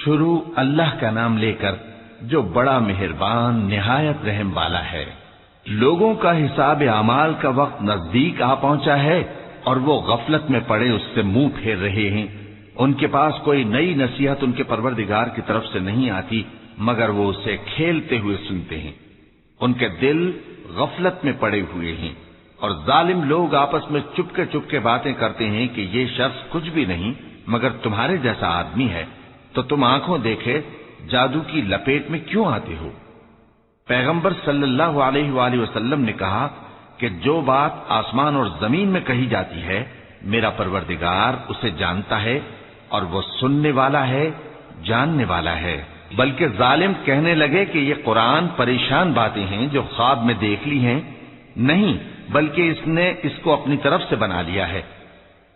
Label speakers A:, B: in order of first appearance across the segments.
A: شروع اللہ کا نام لے کر جو بڑا مہربان نہایت رحم والا ہے۔ لوگوں کا حساب اعمال کا وقت نزدیک آ پہنچا ہے اور وہ غفلت میں پڑے اس سے منہ پھیر رہے ہیں۔ ان کے پاس کوئی نئی نصیحت ان کے پروردگار کی طرف سے نہیں آتی مگر وہ اسے کھیلتے ہوئے سنتے ہیں۔ ان کے دل غفلت میں پڑے ہوئے ہیں اور ظالم لوگ آپس میں چپکے باتیں کرتے ہیں کہ یہ شخص کچھ بھی نہیں مگر تمہارے جیسا آدمی ہے، تو تم آنکھوں دیکھے جادو کی لپیٹ میں کیوں آتے ہو؟ پیغمبر صلی اللہ علیہ وآلہ وسلم نے کہا کہ جو بات آسمان اور زمین میں کہی جاتی ہے میرا پروردگار اسے جانتا ہے اور وہ سننے والا ہے، جاننے والا ہے۔ بلکہ ظالم کہنے لگے کہ یہ قرآن پریشان باتیں ہیں جو خواب میں دیکھ لی ہیں، نہیں بلکہ اس نے اس کو اپنی طرف سے بنا لیا ہے،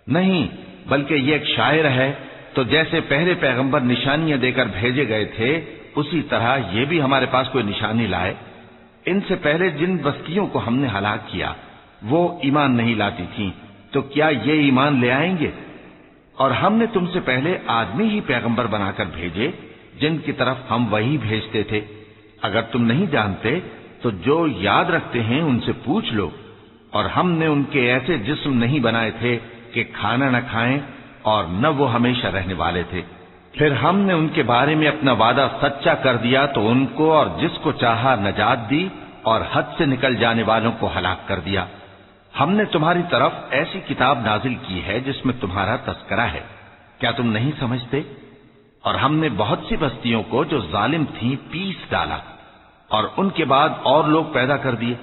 A: نہیں بلکہ یہ ایک شاعر ہے۔ تو جیسے پہلے پیغمبر نشانیاں دے کر بھیجے گئے تھے اسی طرح یہ بھی ہمارے پاس کوئی نشانی لائے۔ ان سے پہلے جن بستیوں کو ہم نے ہلاک کیا وہ ایمان نہیں لاتی تھیں، تو کیا یہ ایمان لے آئیں گے؟ اور ہم نے تم سے پہلے آدمی ہی پیغمبر بنا کر بھیجے جن کی طرف ہم وہی بھیجتے تھے۔ اگر تم نہیں جانتے تو جو یاد رکھتے ہیں ان سے پوچھ لو۔ اور ہم نے ان کے ایسے جسم نہیں بنائے تھے کہ کھانا نہ کھائیں اور نہ وہ ہمیشہ رہنے والے تھے۔ پھر ہم نے ان کے بارے میں اپنا وعدہ سچا کر دیا تو ان کو اور جس کو چاہا نجات دی اور حد سے نکل جانے والوں کو ہلاک کر دیا۔ ہم نے تمہاری طرف ایسی کتاب نازل کی ہے جس میں تمہارا تذکرہ ہے، کیا تم نہیں سمجھتے؟ اور ہم نے بہت سی بستیوں کو جو ظالم تھیں پیس ڈالا اور ان کے بعد اور لوگ پیدا کر دیے۔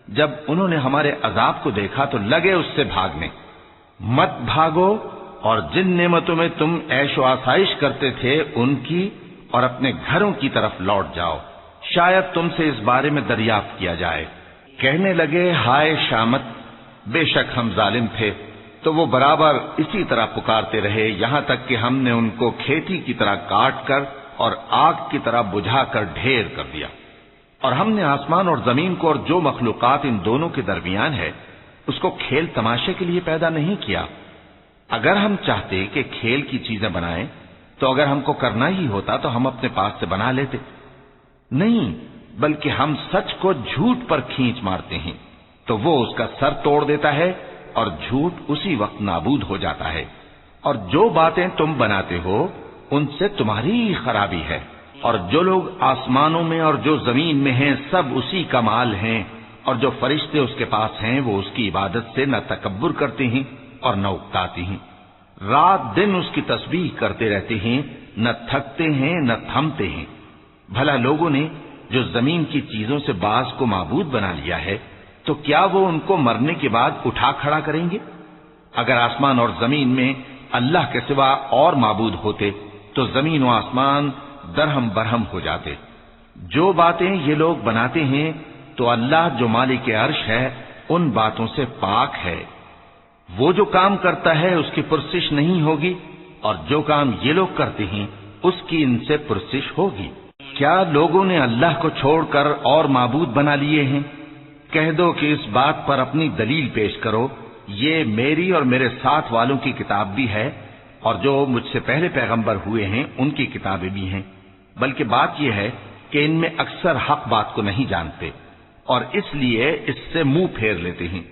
A: جب انہوں نے ہمارے عذاب کو دیکھا تو لگے اس سے بھاگنے۔ مت بھاگو اور جن نعمتوں میں تم عیش و آسائش کرتے تھے ان کی اور اپنے گھروں کی طرف لوٹ جاؤ، شاید تم سے اس بارے میں دریافت کیا جائے۔ کہنے لگے ہائے شامت، بے شک ہم ظالم تھے، تو وہ برابر اسی طرح پکارتے رہے یہاں تک کہ ہم نے ان کو کھیتی کی طرح کاٹ کر اور آگ کی طرح بجھا کر ڈھیر کر دیا۔ اور ہم نے آسمان اور زمین کو اور جو مخلوقات ان دونوں کے درمیان ہے اس کو کھیل تماشے کے لیے پیدا نہیں کیا۔ اگر ہم چاہتے کہ کھیل کی چیزیں بنائیں تو اگر ہم کو کرنا ہی ہوتا تو ہم اپنے پاس سے بنا لیتے، نہیں بلکہ ہم سچ کو جھوٹ پر کھینچ مارتے ہیں تو وہ اس کا سر توڑ دیتا ہے اور جھوٹ اسی وقت نابود ہو جاتا ہے۔ اور جو باتیں تم بناتے ہو ان سے تمہاری ہی خرابی ہے۔ اور جو لوگ آسمانوں میں اور جو زمین میں ہیں سب اسی کا مال ہیں، اور جو فرشتے اس کے پاس ہیں وہ اس کی عبادت سے نہ تکبر کرتے ہیں اور نہ اکتاتے ہیں، رات دن اس کی تسبیح کرتے رہتے ہیں، نہ تھکتے ہیں نہ تھمتے ہیں۔ بھلا لوگوں نے جو زمین کی چیزوں سے بعض کو معبود بنا لیا ہے تو کیا وہ ان کو مرنے کے بعد اٹھا کھڑا کریں گے؟ اگر آسمان اور زمین میں اللہ کے سوا اور معبود ہوتے تو زمین و آسمان درہم برہم ہو جاتے۔ جو باتیں یہ لوگ بناتے ہیں تو اللہ جو مالک عرش ہے ان باتوں سے پاک ہے۔ وہ جو کام کرتا ہے اس کی پرسش نہیں ہوگی، اور جو کام یہ لوگ کرتے ہیں اس کی ان سے پرسش ہوگی۔ کیا لوگوں نے اللہ کو چھوڑ کر اور معبود بنا لیے ہیں؟ کہہ دو کہ اس بات پر اپنی دلیل پیش کرو، یہ میری اور میرے ساتھ والوں کی کتاب بھی ہے اور جو مجھ سے پہلے پیغمبر ہوئے ہیں ان کی کتابیں بھی ہیں۔ بلکہ بات یہ ہے کہ ان میں اکثر حق بات کو نہیں جانتے اور اس لیے اس سے منہ پھیر لیتے ہیں۔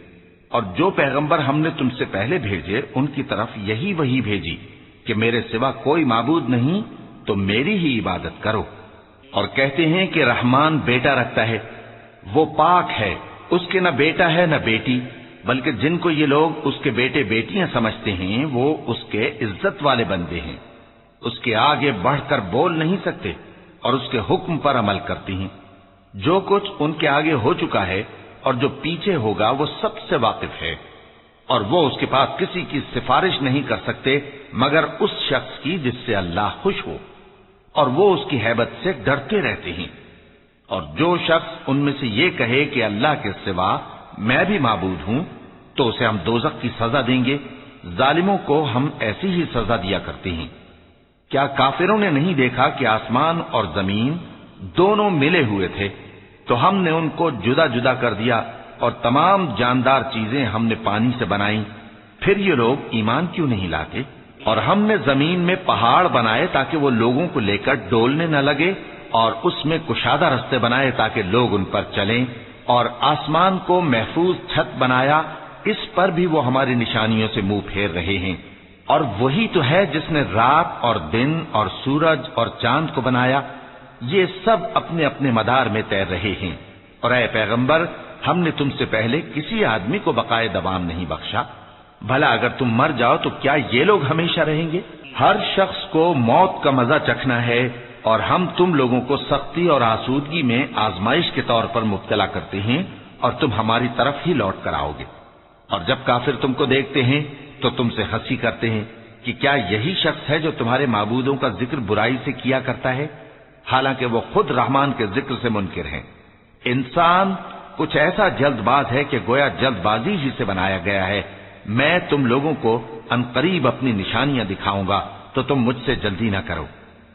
A: اور جو پیغمبر ہم نے تم سے پہلے بھیجے ان کی طرف یہی وحی بھیجی کہ میرے سوا کوئی معبود نہیں تو میری ہی عبادت کرو۔ اور کہتے ہیں کہ رحمان بیٹا رکھتا ہے، وہ پاک ہے، اس کے نہ بیٹا ہے نہ بیٹی، بلکہ جن کو یہ لوگ اس کے بیٹے بیٹیاں سمجھتے ہیں وہ اس کے عزت والے بندے ہیں، اس کے آگے بڑھ کر بول نہیں سکتے اور اس کے حکم پر عمل کرتے ہیں۔ جو کچھ ان کے آگے ہو چکا ہے اور جو پیچھے ہوگا وہ سب سے واقف ہے، اور وہ اس کے پاس کسی کی سفارش نہیں کر سکتے مگر اس شخص کی جس سے اللہ خوش ہو، اور وہ اس کی ہیبت سے ڈرتے رہتے ہیں۔ اور جو شخص ان میں سے یہ کہے کہ اللہ کے سوا میں بھی معبود ہوں تو اسے ہم دوزخ کی سزا دیں گے، ظالموں کو ہم ایسی ہی سزا دیا کرتے ہیں۔ کیا کافروں نے نہیں دیکھا کہ آسمان اور زمین دونوں ملے ہوئے تھے تو ہم نے ان کو جدا جدا کر دیا اور تمام جاندار چیزیں ہم نے پانی سے بنائیں، پھر یہ لوگ ایمان کیوں نہیں لاتے؟ اور ہم نے زمین میں پہاڑ بنائے تاکہ وہ لوگوں کو لے کر ڈولنے نہ لگے، اور اس میں کشادہ رستے بنائے تاکہ لوگ ان پر چلیں، اور آسمان کو محفوظ چھت بنایا، اس پر بھی وہ ہماری نشانیوں سے منہ پھیر رہے ہیں۔ اور وہی تو ہے جس نے رات اور دن اور سورج اور چاند کو بنایا، یہ سب اپنے اپنے مدار میں تیر رہے ہیں۔ اور اے پیغمبر، ہم نے تم سے پہلے کسی آدمی کو بقائے دوام نہیں بخشا، بھلا اگر تم مر جاؤ تو کیا یہ لوگ ہمیشہ رہیں گے؟ ہر شخص کو موت کا مزہ چکھنا ہے، اور ہم تم لوگوں کو سختی اور آسودگی میں آزمائش کے طور پر مبتلا کرتے ہیں، اور تم ہماری طرف ہی لوٹ کر آؤ گے۔ اور جب کافر تم کو دیکھتے ہیں تو تم سے ہنسی کرتے ہیں کہ کیا یہی شخص ہے جو تمہارے معبودوں کا ذکر برائی سے کیا کرتا ہے، حالانکہ وہ خود رحمان کے ذکر سے منکر ہیں۔ انسان کچھ ایسا جلد باز ہے کہ گویا جلد بازی ہی سے بنایا گیا ہے۔ میں تم لوگوں کو عنقریب اپنی نشانیاں دکھاؤں گا تو تم مجھ سے جلدی نہ کرو۔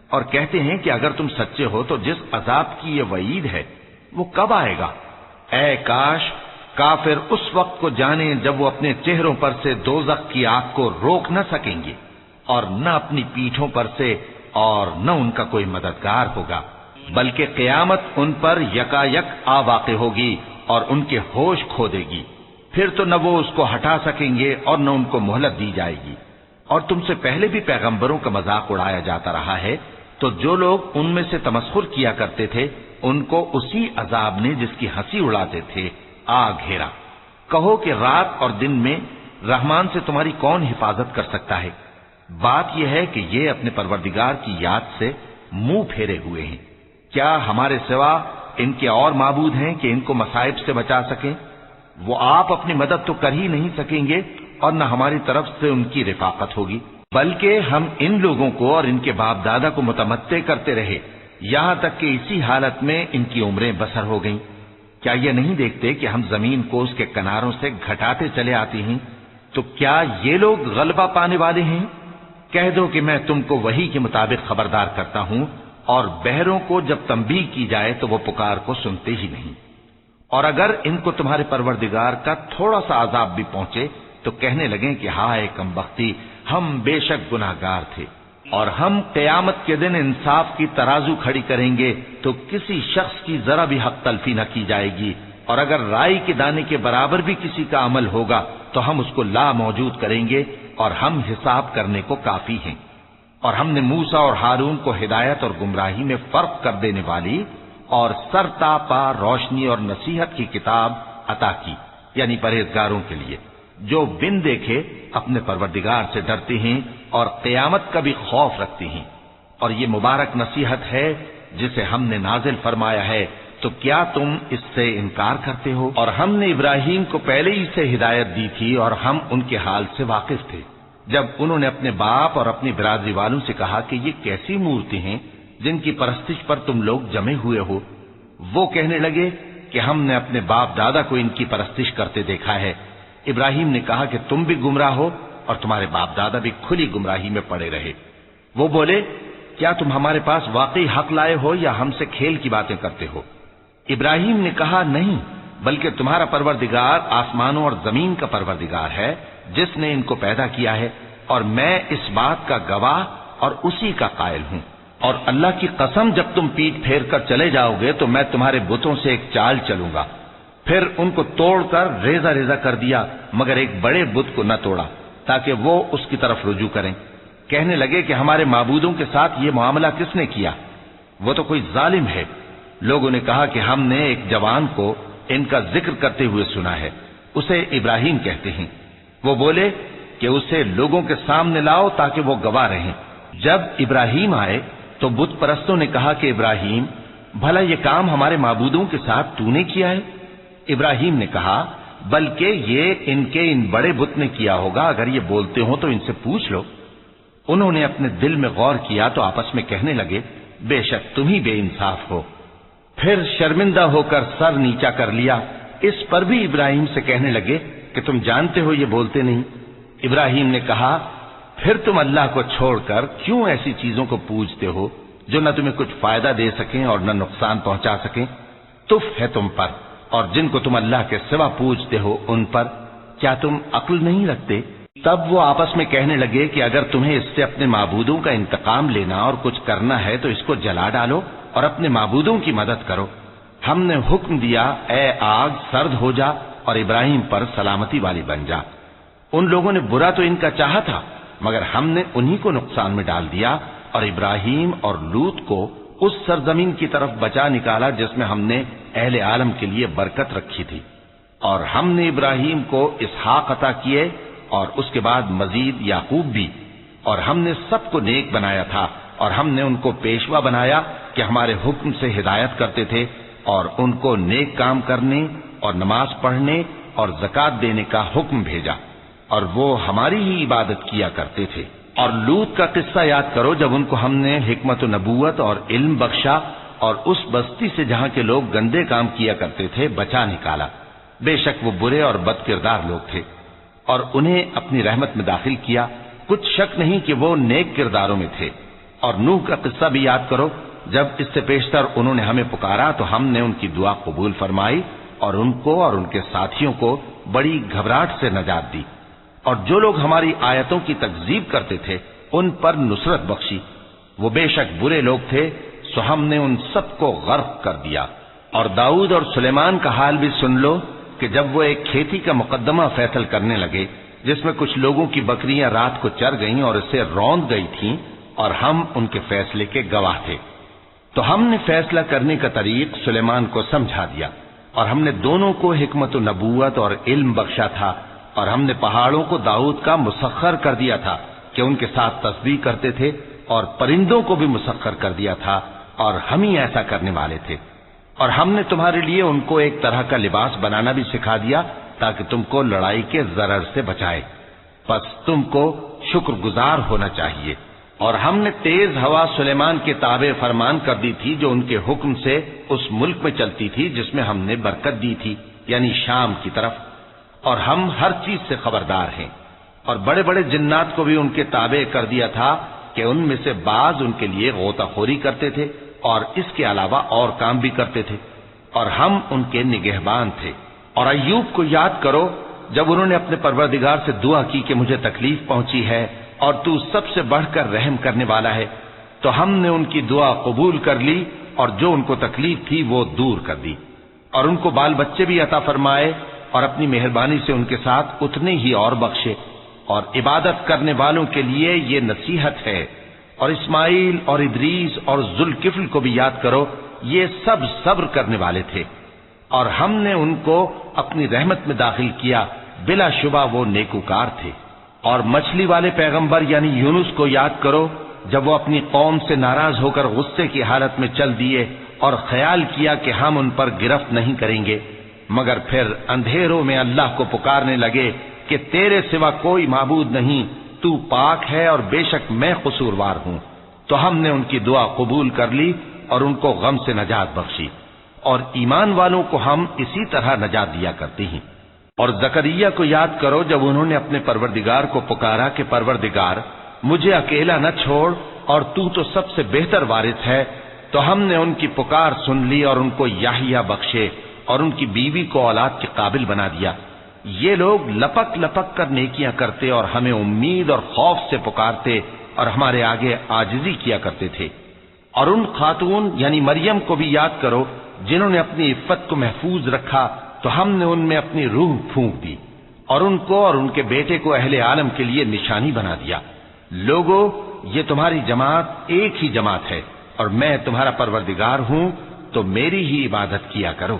A: اور کہتے ہیں کہ اگر تم سچے ہو تو جس عذاب کی یہ وعید ہے وہ کب آئے گا؟ اے کاش کافر اس وقت کو جانیں جب وہ اپنے چہروں پر سے دوزخ کی آگ کو روک نہ سکیں گے، اور نہ اپنی پیٹھوں پر سے، اور نہ ان کا کوئی مددگار ہوگا، بلکہ قیامت ان پر یکا یک آ واقع ہوگی اور ان کے ہوش کھو دے گی، پھر تو نہ وہ اس کو ہٹا سکیں گے اور نہ ان کو مہلت دی جائے گی۔ اور تم سے پہلے بھی پیغمبروں کا مذاق اڑایا جاتا رہا ہے، تو جو لوگ ان میں سے تمسخر کیا کرتے تھے ان کو اسی عذاب نے جس کی ہنسی اڑاتے تھے آ گھیرا۔ کہو کہ رات اور دن میں رحمان سے تمہاری کون حفاظت کر سکتا ہے؟ بات یہ ہے کہ یہ اپنے پروردگار کی یاد سے منہ پھیرے ہوئے ہیں۔ کیا ہمارے سوا ان کے اور معبود ہیں کہ ان کو مصائب سے بچا سکیں؟ وہ آپ اپنی مدد تو کر ہی نہیں سکیں گے، اور نہ ہماری طرف سے ان کی رفاقت ہوگی، بلکہ ہم ان لوگوں کو اور ان کے باپ دادا کو متمتع کرتے رہے، یہاں تک کہ اسی حالت میں ان کی عمریں بسر ہو گئیں۔ کیا یہ نہیں دیکھتے کہ ہم زمین کو اس کے کناروں سے گھٹاتے چلے آتے ہیں؟ تو کیا یہ لوگ غلبہ پانے والے ہیں؟ کہہ دو کہ میں تم کو وحی کے مطابق خبردار کرتا ہوں، اور بہروں کو جب تنبیہ کی جائے تو وہ پکار کو سنتے ہی نہیں۔ اور اگر ان کو تمہارے پروردگار کا تھوڑا سا عذاب بھی پہنچے تو کہنے لگیں کہ ہائے کم بختی، ہم بے شک گناہگار تھے۔ اور ہم قیامت کے دن انصاف کی ترازو کھڑی کریں گے تو کسی شخص کی ذرا بھی حق تلفی نہ کی جائے گی، اور اگر رائی کے دانے کے برابر بھی کسی کا عمل ہوگا تو ہم اس کو لا موجود کریں گے، اور ہم حساب کرنے کو کافی ہیں۔ اور ہم نے موسیٰ اور ہارون کو ہدایت اور گمراہی میں فرق کر دینے والی اور سر تا پا روشنی اور نصیحت کی کتاب عطا کی، یعنی پرہیزگاروں کے لیے جو بن دیکھے اپنے پروردگار سے ڈرتے ہیں اور قیامت کا بھی خوف رکھتے ہیں۔ اور یہ مبارک نصیحت ہے جسے ہم نے نازل فرمایا ہے، تو کیا تم اس سے انکار کرتے ہو؟ اور ہم نے ابراہیم کو پہلے ہی سے ہدایت دی تھی، اور ہم ان کے حال سے واقف تھے جب انہوں نے اپنے باپ اور اپنی برادری والوں سے کہا کہ یہ کیسی مورتی ہیں جن کی پرستش پر تم لوگ جمے ہوئے ہو۔ وہ کہنے لگے کہ ہم نے اپنے باپ دادا کو ان کی پرستش کرتے دیکھا ہے۔ ابراہیم نے کہا کہ تم بھی گمراہ ہو اور تمہارے باپ دادا بھی کھلی گمراہی میں پڑے رہے۔ وہ بولے کیا تم ہمارے پاس واقعی حق لائے ہو یا ہم سے کھیل کی باتیں کرتے ہو؟ ابراہیم نے کہا نہیں، بلکہ تمہارا پروردگار آسمانوں اور زمین کا پروردگار ہے جس نے ان کو پیدا کیا ہے، اور میں اس بات کا گواہ اور اسی کا قائل ہوں۔ اور اللہ کی قسم جب تم پیٹ پھیر کر چلے جاؤ گے تو میں تمہارے بتوں سے ایک چال چلوں گا۔ پھر ان کو توڑ کر ریزہ ریزہ کر دیا، مگر ایک بڑے بت کو نہ توڑا تاکہ وہ اس کی طرف رجوع کریں۔ کہنے لگے کہ ہمارے معبودوں کے ساتھ یہ معاملہ کس نے کیا؟ وہ تو کوئی ظالم ہے۔ لوگوں نے کہا کہ ہم نے ایک جوان کو ان کا ذکر کرتے ہوئے سنا ہے، اسے ابراہیم کہتے ہیں۔ وہ بولے کہ اسے لوگوں کے سامنے لاؤ تاکہ وہ گواہ رہیں۔ جب ابراہیم آئے تو بت پرستوں نے کہا کہ ابراہیم، بھلا یہ کام ہمارے معبودوں کے ساتھ تو نے کیا ہے؟ ابراہیم نے کہا بلکہ یہ ان بڑے بت نے کیا ہوگا، اگر یہ بولتے ہوں تو ان سے پوچھ لو۔ انہوں نے اپنے دل میں غور کیا تو آپس میں کہنے لگے بے شک تم ہی بے انصاف ہو۔ پھر شرمندہ ہو کر سر نیچا کر لیا۔ اس پر بھی ابراہیم سے کہنے لگے کہ تم جانتے ہو یہ بولتے نہیں۔ ابراہیم نے کہا پھر تم اللہ کو چھوڑ کر کیوں ایسی چیزوں کو پوجتے ہو جو نہ تمہیں کچھ فائدہ دے سکیں اور نہ نقصان پہنچا سکیں؟ تف ہے تم پر اور جن کو تم اللہ کے سوا پوجتے ہو ان پر، کیا تم عقل نہیں رکھتے؟ تب وہ آپس میں کہنے لگے کہ اگر تمہیں اس سے اپنے معبودوں کا انتقام لینا اور کچھ کرنا ہے تو اس کو جلا ڈالو اور اپنے معبودوں کی مدد کرو۔ ہم نے حکم دیا، اے آگ سرد ہو جا اور ابراہیم پر سلامتی والی بن جا۔ ان لوگوں نے برا تو ان کا چاہا تھا، مگر ہم نے انہی کو نقصان میں ڈال دیا اور ابراہیم اور لوط کو اس سرزمین کی طرف بچا نکالا جس میں ہم نے اہل عالم کے لیے برکت رکھی تھی۔ اور ہم نے ابراہیم کو اسحاق عطا کیے اور اس کے بعد مزید یعقوب بھی، اور ہم نے سب کو نیک بنایا تھا، اور ہم نے ان کو پیشوا بنایا کہ ہمارے حکم سے ہدایت کرتے تھے، اور ان کو نیک کام کرنے اور نماز پڑھنے اور زکات دینے کا حکم بھیجا، اور وہ ہماری ہی عبادت کیا کرتے تھے۔ اور لوط کا قصہ یاد کرو جب ان کو ہم نے حکمت و نبوت اور علم بخشا اور اس بستی سے جہاں کے لوگ گندے کام کیا کرتے تھے بچا نکالا۔ بے شک وہ برے اور بد کردار لوگ تھے، اور انہیں اپنی رحمت میں داخل کیا، کچھ شک نہیں کہ وہ نیک کرداروں میں تھے۔ اور نوح کا قصہ بھی یاد کرو، جب اس سے پیشتر انہوں نے ہمیں پکارا تو ہم نے ان کی دعا قبول فرمائی اور ان کو اور ان کے ساتھیوں کو بڑی گھبراہٹ سے نجات دی، اور جو لوگ ہماری آیتوں کی تکذیب کرتے تھے ان پر نصرت بخشی۔ وہ بے شک برے لوگ تھے، سو ہم نے ان سب کو غرق کر دیا۔ اور داؤد اور سلیمان کا حال بھی سن لو کہ جب وہ ایک کھیتی کا مقدمہ فیصل کرنے لگے جس میں کچھ لوگوں کی بکریاں رات کو چر گئیں اور اسے روند گئی تھیں، اور ہم ان کے فیصلے کے گواہ تھے، تو ہم نے فیصلہ کرنے کا طریق سلیمان کو سمجھا دیا، اور ہم نے دونوں کو حکمت و نبوت اور علم بخشا تھا، اور ہم نے پہاڑوں کو داؤد کا مسخر کر دیا تھا کہ ان کے ساتھ تسبیح کرتے تھے، اور پرندوں کو بھی مسخر کر دیا تھا، اور ہم ہی ایسا کرنے والے تھے۔ اور ہم نے تمہارے لیے ان کو ایک طرح کا لباس بنانا بھی سکھا دیا تاکہ تم کو لڑائی کے ضرر سے بچائے، پس تم کو شکر گزار ہونا چاہیے۔ اور ہم نے تیز ہوا سلیمان کے تابع فرمان کر دی تھی جو ان کے حکم سے اس ملک میں چلتی تھی جس میں ہم نے برکت دی تھی، یعنی شام کی طرف، اور ہم ہر چیز سے خبردار ہیں۔ اور بڑے بڑے جنات کو بھی ان کے تابع کر دیا تھا کہ ان میں سے بعض ان کے لیے غوطہ خوری کرتے تھے اور اس کے علاوہ اور کام بھی کرتے تھے، اور ہم ان کے نگہبان تھے۔ اور ایوب کو یاد کرو جب انہوں نے اپنے پروردگار سے دعا کی کہ مجھے تکلیف پہنچی ہے اور تو سب سے بڑھ کر رحم کرنے والا ہے، تو ہم نے ان کی دعا قبول کر لی اور جو ان کو تکلیف تھی وہ دور کر دی، اور ان کو بال بچے بھی عطا فرمائے، اور اپنی مہربانی سے ان کے ساتھ اتنے ہی اور بخشے۔ اور عبادت کرنے والوں کے لیے یہ نصیحت ہے۔ اور اسماعیل اور ادریس اور ذوالکفل کو بھی یاد کرو، یہ سب صبر کرنے والے تھے، اور ہم نے ان کو اپنی رحمت میں داخل کیا، بلا شبہ وہ نیکوکار تھے۔ اور مچھلی والے پیغمبر یعنی یونس کو یاد کرو جب وہ اپنی قوم سے ناراض ہو کر غصے کی حالت میں چل دیے اور خیال کیا کہ ہم ان پر گرفت نہیں کریں گے، مگر پھر اندھیروں میں اللہ کو پکارنے لگے کہ تیرے سوا کوئی معبود نہیں، تو پاک ہے اور بے شک میں قصوروار ہوں، تو ہم نے ان کی دعا قبول کر لی اور ان کو غم سے نجات بخشی، اور ایمان والوں کو ہم اسی طرح نجات دیا کرتے ہیں۔ اور زکریا کو یاد کرو جب انہوں نے اپنے پروردگار کو پکارا کہ پروردگار مجھے اکیلا نہ چھوڑ اور تو سب سے بہتر وارث ہے، تو ہم نے ان کی پکار سن لی اور ان کو یحییٰ بخشے اور ان کی بیوی کو اولاد کے قابل بنا دیا۔ یہ لوگ لپک لپک کر نیکیاں کرتے اور ہمیں امید اور خوف سے پکارتے اور ہمارے آگے عاجزی کیا کرتے تھے۔ اور ان خاتون یعنی مریم کو بھی یاد کرو جنہوں نے اپنی عفت کو محفوظ رکھا، تو ہم نے ان میں اپنی روح پھونک دی اور ان کو اور ان کے بیٹے کو اہل عالم کے لیے نشانی بنا دیا۔ لوگو، یہ تمہاری جماعت ایک ہی جماعت ہے اور میں تمہارا پروردگار ہوں، تو میری ہی عبادت کیا کرو۔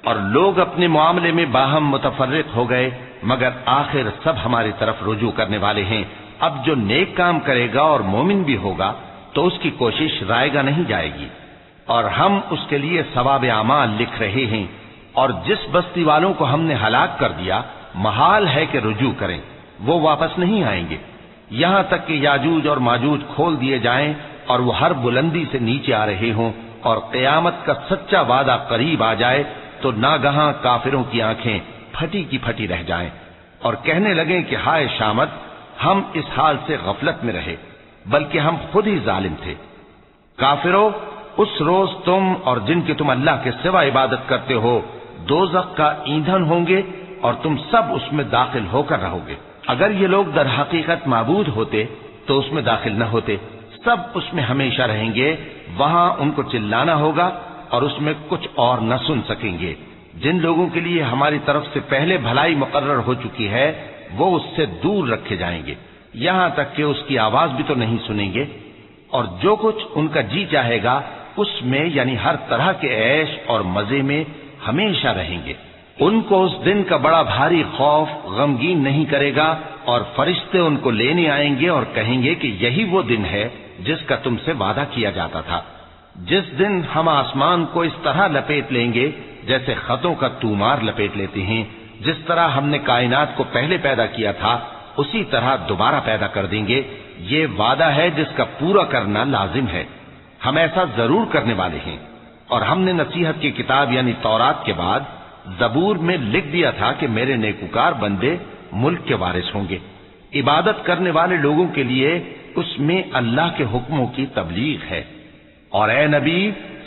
A: اور لوگ اپنے معاملے میں باہم متفرق ہو گئے، مگر آخر سب ہماری طرف رجوع کرنے والے ہیں۔ اب جو نیک کام کرے گا اور مومن بھی ہوگا تو اس کی کوشش رائے گا نہیں جائے گی، اور ہم اس کے لیے ثواب اعمال لکھ رہے ہیں۔ اور جس بستی والوں کو ہم نے ہلاک کر دیا، محال ہے کہ رجوع کریں، وہ واپس نہیں آئیں گے، یہاں تک کہ یاجوج اور ماجوج کھول دیے جائیں اور وہ ہر بلندی سے نیچے آ رہے ہوں، اور قیامت کا سچا وعدہ قریب آ جائے تو ناگہاں کافروں کی آنکھیں پھٹی کی پھٹی رہ جائیں اور کہنے لگیں کہ ہائے شامت، ہم اس حال سے غفلت میں رہے، بلکہ ہم خود ہی ظالم تھے۔ کافروں، اس روز تم اور جن کی تم اللہ کے سوا عبادت کرتے ہو دوزخ کا ایندھن ہوں گے، اور تم سب اس میں داخل ہو کر رہو گے۔ اگر یہ لوگ در حقیقت معبود ہوتے تو اس میں داخل نہ ہوتے، سب اس میں ہمیشہ رہیں گے، وہاں ان کو چلانا ہوگا اور اس میں کچھ اور نہ سن سکیں گے۔ جن لوگوں کے لیے ہماری طرف سے پہلے بھلائی مقرر ہو چکی ہے وہ اس سے دور رکھے جائیں گے، یہاں تک کہ اس کی آواز بھی تو نہیں سنیں گے، اور جو کچھ ان کا جی چاہے گا اس میں یعنی ہر طرح کے عیش اور مزے میں ہمیشہ رہیں گے۔ ان کو اس دن کا بڑا بھاری خوف غمگین نہیں کرے گا، اور فرشتے ان کو لینے آئیں گے اور کہیں گے کہ یہی وہ دن ہے جس کا تم سے وعدہ کیا جاتا تھا، جس دن ہم آسمان کو اس طرح لپیٹ لیں گے جیسے خطوں کا تومار لپیٹ لیتے ہیں، جس طرح ہم نے کائنات کو پہلے پیدا کیا تھا اسی طرح دوبارہ پیدا کر دیں گے۔ یہ وعدہ ہے جس کا پورا کرنا لازم ہے، ہم ایسا ضرور کرنے والے ہیں۔ اور ہم نے نصیحت کی کتاب یعنی تورات کے بعد زبور میں لکھ دیا تھا کہ میرے نیکوکار بندے ملک کے وارث ہوں گے۔ عبادت کرنے والے لوگوں کے لیے اس میں اللہ کے حکموں کی تبلیغ ہے۔ اور اے نبی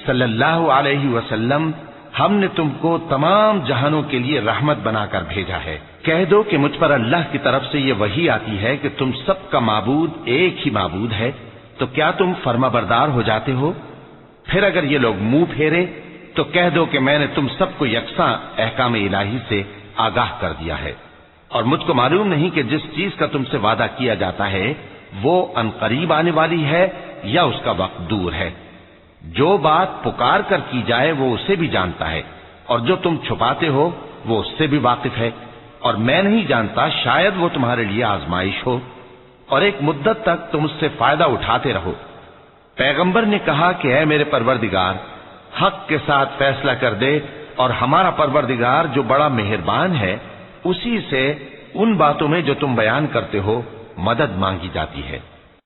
A: صلی اللہ علیہ وسلم، ہم نے تم کو تمام جہانوں کے لیے رحمت بنا کر بھیجا ہے۔ کہہ دو کہ مجھ پر اللہ کی طرف سے یہ وحی آتی ہے کہ تم سب کا معبود ایک ہی معبود ہے، تو کیا تم فرما بردار ہو جاتے ہو؟ پھر اگر یہ لوگ منہ پھیرے تو کہہ دو کہ میں نے تم سب کو یکساں احکام الہی سے آگاہ کر دیا ہے، اور مجھ کو معلوم نہیں کہ جس چیز کا تم سے وعدہ کیا جاتا ہے وہ عنقریب آنے والی ہے یا اس کا وقت دور ہے۔ جو بات پکار کر کی جائے وہ اسے بھی جانتا ہے، اور جو تم چھپاتے ہو وہ اس سے بھی واقف ہے، اور میں نہیں جانتا شاید وہ تمہارے لیے آزمائش ہو، اور ایک مدت تک تم اس سے فائدہ اٹھاتے رہو۔ پیغمبر نے کہا کہ اے میرے پروردگار، حق کے ساتھ فیصلہ کر دے، اور ہمارا پروردگار جو بڑا مہربان ہے اسی سے ان باتوں میں جو تم بیان کرتے ہو مدد مانگی جاتی ہے۔